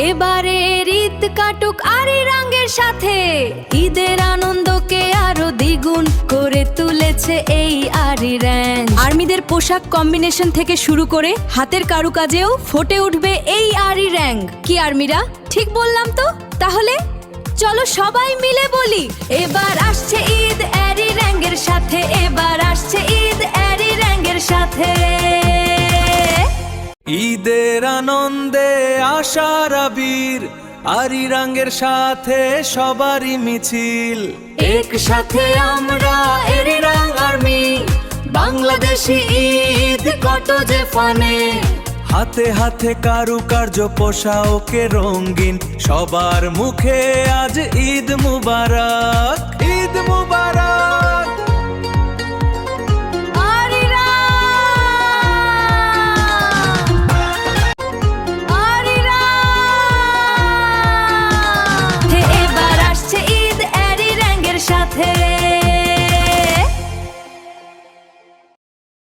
এবারের ঈদ কাটুক আরি রঙের সাথে, ঈদের আনন্দকে আরো দ্বিগুণ করে তুলেছে এই আরি রং। আর্মিদের পোশাক কম্বিনেশন থেকে শুরু করে হাতের কারুকাজেও ফুটে উঠবে এই আরি রং। কি আর্মিরা ঠিক বললাম তো? তাহলে চলো সবাই মিলে বলি, এবার আসছে ঈদ আরি রঙের সাথে, এবার আসছে ঈদ আরি রঙের সাথে। ঈদের আনন্দে আশার আবির, আরি রঙের সাথে সবারই মিছিল। একসাথে আমরা এরি রং আর্মি, বাংলাদেশি ঈদ কত যে ফানে। হাতে হাতে কারুকার্য পোশাকে রঙিন, সবার মুখে আজ ঈদ মুবারক, ঈদ মুবারক।